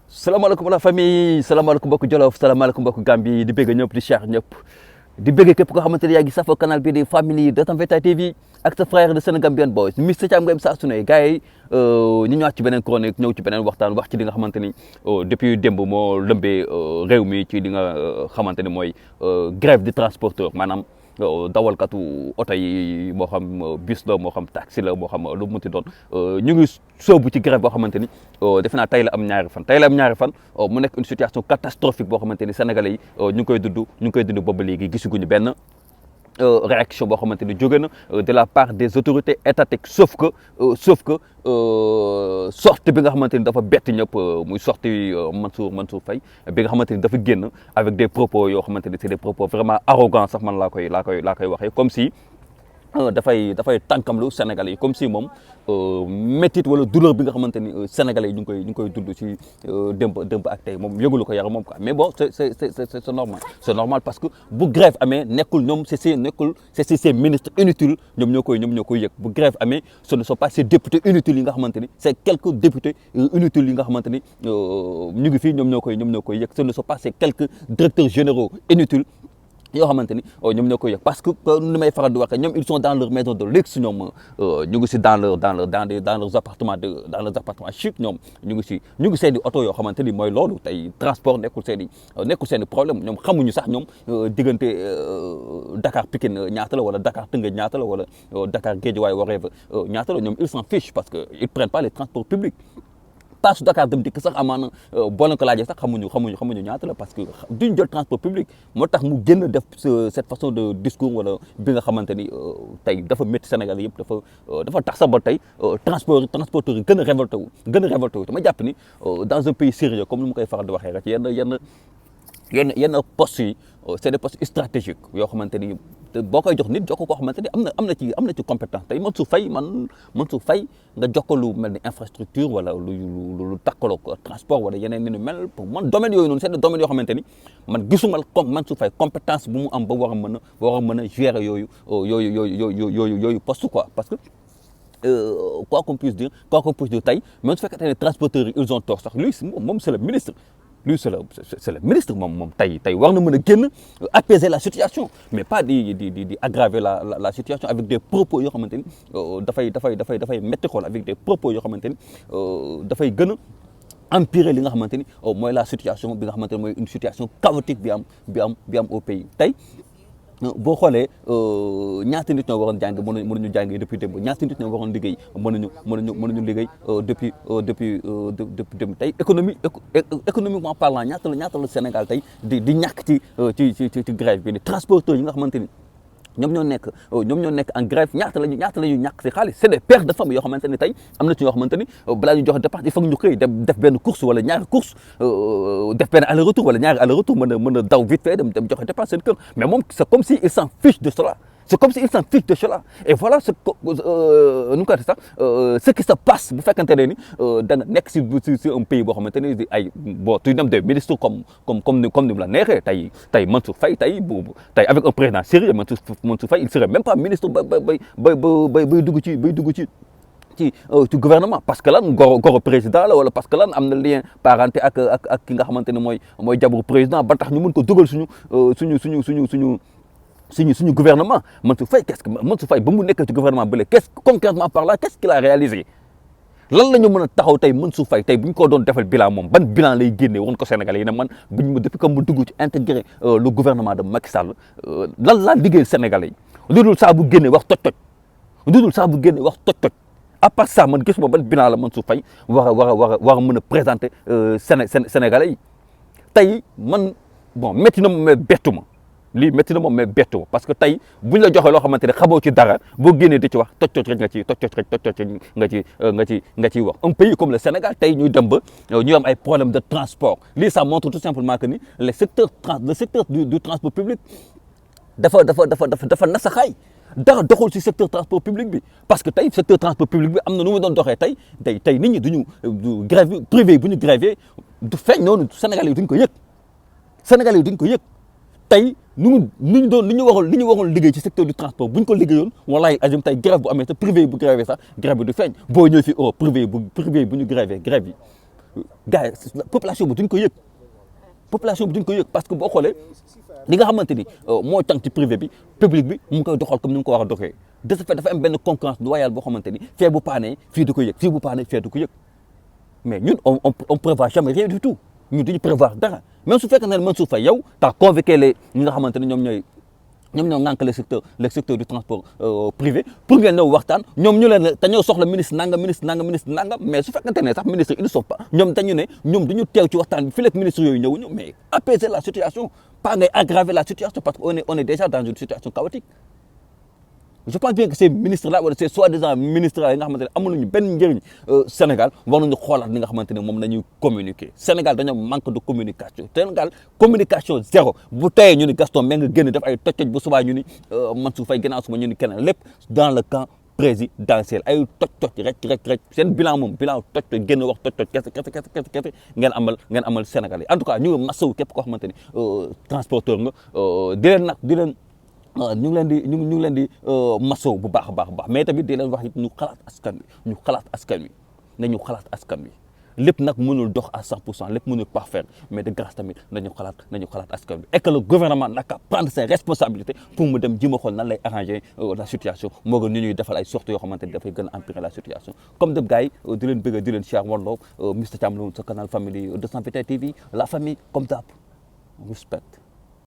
salaamaaleykum la famille salaamaaleykum mbokku Jolof salaamaaleykum mbokku Gambie di bëgg ñëpp di Cheikh ñëpp di bëgg képp koo xamante ne yaa ngi safoo canal bi di famille de Tambeta TV ak sa frère de Sénégambien Boys Mister Thiam Ngom saa su ne gars yi ñu ñëwaat ci beneen chronique ñëw ci beneen waxtaan wax ci li nga xamante ni depuis démb moo lëmbee réew mi ci li nga xamante ni mooy grève du transporteur maanaam dawalkatu oto yi moo xam bus la moo xam taxi la moo xam lu mu munti doon ñu ngi soobu ci grève boo xamante ni defe naa tey la am ñaari fan mu nekk une situation catastrophique boo xamante ni sénégalais yi ñu ngi koy dund boobu léegi gisuguñu benn réaction boo xamante ni jóge na de la part des autorités étatiques sauf que sortie bi nga xamante ni dafa bett ñëpp muy sortie Mansour Faye bi nga xamante ni dafa génn avec des propos yoo xamante ni c'est des propos vraiment arrogants sax man laa koy waxee comme si dafay tànkamlu Sénégalais yi comme si moom métit wala douleur bi nga xamante ni Sénégalais yi ñu ngi koy dund ci démb ak tey moom yëgulu ko yaram moom quoi mais bon c'est normal parce que bu grève amee nekkul ñoom c'est ces ministres inutiles ñoom ñoo koy yëg bu grève amee ce ne sont pas ces députés inutiles yi nga xamante ni c'est quelques députés inutiles yi nga xamante ni ñu ngi fii ñoom ñoo koy yëg ce ne sont pas ces quelques directeurs généraux inutiles yoo xamante ni ñoom ñoo koy yëg parce que ni may faral di waxee ñoom ils sont dans leur maison de luxe ñoom ñu ngi si dans leurs appartements chic ñoom ñu ngi seen i oto yoo xamante ni mooy loolu tey transport nekkul seen i problème ñoom xamuñu sax ñoom diggante Dakar Pikine ñaata la wala Dakar Tëngéej ñaata la wala Dakar Guédiawaye whatever ñaata la ñoom ils s'en fichent parce que ils prennent pas les transports publics paasu Dakar dem dikk sax amaana boo leen ko laajee sax xamuñu ñaata la parce que duñ jël transport public moo tax mu génn def cette façon de discours wala bi nga xamante ni tey dafa métti Sénégal yëpp dafa tax sax ba tey transporteurs yi gën a révolté wu dama jàpp ni dans un pays sérieux comme ni mu koy faral di waxee rek yenn postes yi c'est des postes stratégiques yoo xamante ni boo koy jox nit jox ko koo xamante ni am na ci compétence tey Mansour Faye nga jox ko lu mel ni infrastructure wala lu takkaloo ko transport wala yeneen ni mel pour man domaine yooyu noonu c'est des domaines yoo xamante ni man gisuma comme Mansour Faye compétence bu mu am ba war a mën a gérer yooyu poste quoi parce que quoi qu'on puisse dire tey même su fekkee ne transporteurs yi ils ont tort sax lui moom c'est le ministre. Lui c'est le ministre moom tey war na mën a génn apaiser la situation mais pas di aggraver la situation avec des propos yoo xamante ni dafay métti xool avec des propos yoo xamante ni dafay gën a empirer li nga xamante ni mooy la situation bi nga xamante ni mooy une situation chaotique bi am au pays tey boo xoolee ñaata nit ñoo waroon jàng mënuñu jàng depuis démb ñaata nit ñoo waroon liggéey mënuñu liggéey depuis démb tey économiquement parlant ñaata la Sénégal tey di ñàkk ci grève bi ni transporteurs yi nga xamante ni ñoom ñoo nekk en grève ñaata la ñu ñàkk si xaalis c'est des pères de famille yoo xamante ni tey am na ci ñoo xamante ni balaa ñu joxe dépense il faut que ñu xëy def benn course wala ñaari course def benn aller retour wala ñaari aller retour mën a daw vite fait dem joxe dépense seen kër mais moom c'est comme si il s'en fiche de cela et voilà ce qui se passe bu fekkante ne ni da nga nekk si un pays boo xamante ni tu dem des ministres comme ni mu la neexee tey Mansour Faye tey avec un président sérieux Mansour Faye il serait même pas ministre bay dugg ci gouvernement parce que lan goro président la wala parce que lan am na lien parenté ak ki nga xamante ne mooy jabaru président ba tax ñu mën ko dugal suñu gouvernement Mansour Faye ba mu nekk ci gouvernement bële concrètement par là qu'est-ce qu'il a réalisé lan la ñu mën a taxaw tey Mansour Faye tey bu ñu ko doon defal bilan moom ban bilan lay génnee woon ko Sénégalais yi ne man depuis que mu dugg ci intégrer le gouvernement de Macky Sall lan laa liggéey Sénégalais yi lu dul saa bu génnee wax toj à part ça man gisuma ban bilan la Mansour Faye war a mën a présenter Sénégalais yi tey man bon métti na ma mais bettu ma parce que tey buñ la joxee loo xamante ne xamoo ci dara boo génnee di ci wax toj rek nga ciy wax un pays comme le Sénégal tey ñuy dem ba ñu am ay problèmes de transport lii ça montre tout simplement que ni le secteur du transport public dafa nasaxaay dara doxul ci secteur transport public bi parce que tey secteur transport public bi am na nu mu doon doxee tey nit ñi duñu grève privé bu ñu grévé du feeñ noonu Sénégalais yi duñ ko yëg tey li ñu waroon liggéey ci secteur du transport bu ñu ko liggéeyoon walaay ajum tey grève bu amee te privé bu grévé sax grève bi du feeñ boo ñëw fi Europe privé bu ñu grévé grève yi gars yi population bi duñ ko yëg population bi duñ ko yëg parce que boo xoolee li nga xamante ni moo tàng ci privé bi public bi mu ngi koy doxal comme ni mu ko war a doxee de ce fait dafa am benn concurrence loyale boo xamante ni fee bu paanee fii du ko yëg fii bu paanee fee du ko yëg mais ñun on prévoit jamais rien du tout ñun duñu prévoir dara même su fekkee ne Mansour Faye yow t'as convoqué les ñi nga xamante ni ñoom ñoo ŋànk le secteur du transport privé pour ngeen ñëw waxtaan ñoom ñu leen dañoo soxla ministre nangam mais su fekkente ne sax ministre ils ne sont pas ñoom dañu ne ñoom duñu teew ci waxtaan bi fii léegi ministre yooyu ñëwuñu mais apaiser la situation pas ngay aggraver la situation parce que on est déjà dans une situation chaotique je pense bien que ces ministres là wala ces soi-disant ministres là yi nga xamante ne amuluñu benn njëriñ Sénégal war nañu xoolaat li nga xamante ne moom nañuy communiquer Sénégal dañoo manque de communication Sénégal communication zéro bu teyee ñu ni Gaston Mbengue génn def ay toj-toj bu subaa ñu ni Mansour Faye gannaaw suba ñu ni keneen lépp dans le camp présidentiel ay toj-toj rek seen bilan moom bilan toj-toj génn wax toj-toj kese ngeen amal Sénégal yi en tout cas ñu ngi masawu képp koo xamante ni transporteur nga di leen ñu ngi leen di maso bu baax a baax mais tamit di leen wax it ñu xalaat askan wi nañu xalaat askan wi lépp nag mënul dox à 100% lépp mënul parfaire mais de grâce tamit nañu xalaat askan wi et que le gouvernement n'a qu'à prendre ses responsabilités pour mu dem ji ma xool nan lay arranger la situation moo gën ñu ñuy defal ay sorties yoo xamante ni dafay gën a empirer la situation comme de gars yi di leen bëgg di leen share One Love Mister Thiam la woon sa canal famille 221 TV la famille comme d'hab respect